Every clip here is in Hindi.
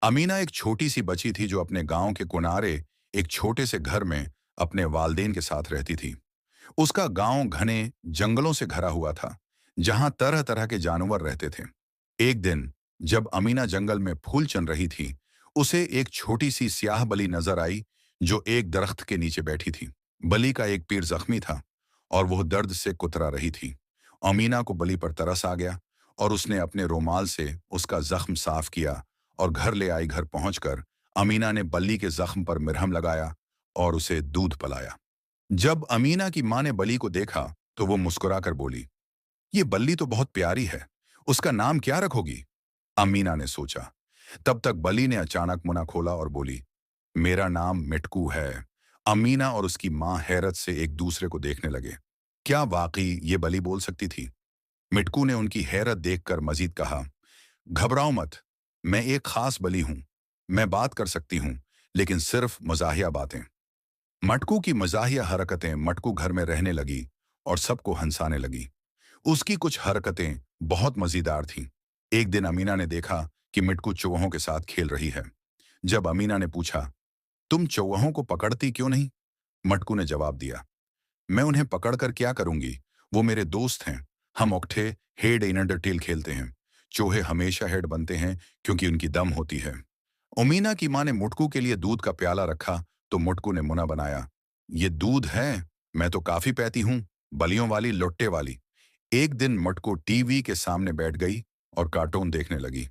अमीना एक छोटी सी बच्ची थी जो अपने गांव के किनारे एक छोटे से घर में अपने वालदेन के साथ रहती थी। उसका गांव घने जंगलों से घरा हुआ था, जहां तरह तरह के जानवर रहते थे। एक दिन जब अमीना जंगल में फूल चुन रही थी, उसे एक छोटी सी स्याह बली नजर आई जो एक दरख्त के नीचे बैठी थी। बली का एक पैर जख्मी था और वह दर्द से कुतरा रही थी। अमीना को बली पर तरस आ गया और उसने अपने रोमाल से उसका जख्म साफ किया और घर ले आई। घर पहुंचकर अमीना ने बल्ली के जख्म पर मिरहम लगाया और उसे दूध पिलाया। जब अमीना की मां ने बली को देखा तो वो मुस्कुराकर बोली, ये बल्ली तो बहुत प्यारी है, उसका नाम क्या रखोगी? अमीना ने सोचा। तब तक बली ने अचानक मुंह खोला और बोली, मेरा नाम मिटकू है। अमीना और उसकी मां हैरत से एक दूसरे को देखने लगे। क्या वाकई ये बली बोल सकती थी? मिटकू ने उनकी हैरत देखकर मजीद कहा, घबराओ मत, मैं एक खास बली हूं। मैं बात कर सकती हूं, लेकिन सिर्फ मजाहिया बातें। मटकू की मजाहिया हरकतें मटकू घर में रहने लगी और सबको हंसाने लगी। उसकी कुछ हरकतें बहुत मजेदार थीं। एक दिन अमीना ने देखा कि मिटकू चौहों के साथ खेल रही है। जब अमीना ने पूछा, तुम चौहों को पकड़ती क्यों नहीं? मटकू ने जवाब दिया, मैं उन्हें पकड़कर क्या करूंगी? वो मेरे दोस्त हैं। हम औंठे हेड इन टेल खेलते हैं। चूहे हमेशा हेड बनते हैं क्योंकि उनकी दम होती है। उमीना की मां ने मुटकू के लिए दूध का प्याला रखा तो मुटकू ने मुना बनाया, ये दूध है, मैं तो काफी पैती हूं, बलियों वाली लुट्टे वाली। एक दिन मुटकू टीवी के सामने बैठ गई और कार्टून देखने लगी।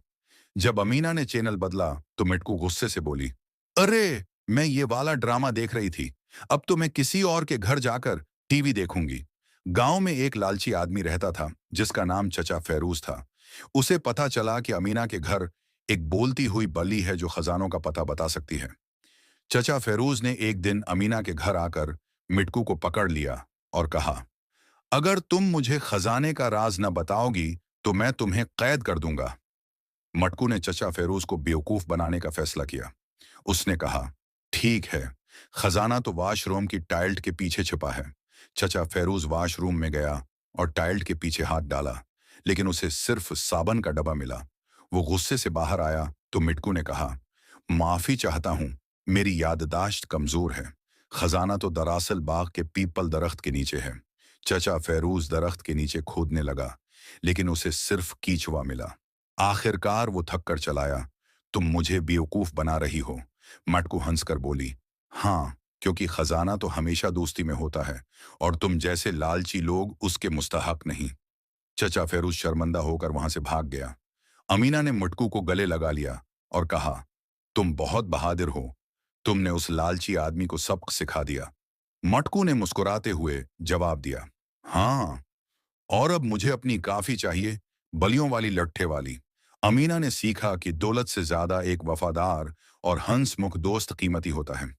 जब अमीना ने चैनल बदला तो मिटकू गुस्से से बोली, अरे, मैं ये वाला ड्रामा देख रही थी। अब तो मैं किसी और के घर जाकर टीवी देखूंगी। गांव में एक लालची आदमी रहता था जिसका नाम चचा फेरूज था। उसे पता चला कि अमीना के घर एक बोलती हुई बली है जो खजानों का पता बता सकती है। चचा फेरूज ने एक दिन अमीना के घर आकर मिटकू को पकड़ लिया और कहा, अगर तुम मुझे खजाने का राज न बताओगी तो मैं तुम्हें कैद कर दूंगा। मटकू ने चचा फेरूज को बेवकूफ बनाने का फैसला किया। उसने कहा, ठीक है, खजाना तो वाशरूम की टाइल्ट के पीछे छिपा है। चचा फेरूज वाशरूम में गया और टाइल्ट के पीछे हाथ डाला, लेकिन उसे सिर्फ साबन का डब्बा मिला। वो गुस्से से बाहर आया तो मिटकू ने कहा, माफी चाहता हूं, मेरी याददाश्त कमजोर है। खजाना तो दरअसल बाग के पीपल दरख्त के नीचे है। चचा फेरूज दरख्त के नीचे खोदने लगा, लेकिन उसे सिर्फ कीचुआ मिला। आखिरकार वो थक कर चलाया। तुम मुझे बेवकूफ बना रही हो, मटकू हंसकर बोली। हाँ, क्योंकि खजाना तो हमेशा दोस्ती में होता है और तुम जैसे लालची लोग उसके मुस्तहक नहीं। चचा फेरूज शर्मिंदा होकर वहां से भाग गया। अमीना ने मटकू को गले लगा लिया और कहा, तुम बहुत बहादुर हो, तुमने उस लालची आदमी को सबक सिखा दिया। मटकू ने मुस्कुराते हुए जवाब दिया, हाँ, और अब मुझे अपनी काफी चाहिए, बलियों वाली लट्ठे वाली। अमीना ने सीखा कि दौलत से ज्यादा एक वफादार और हंसमुख दोस्त कीमती होता है।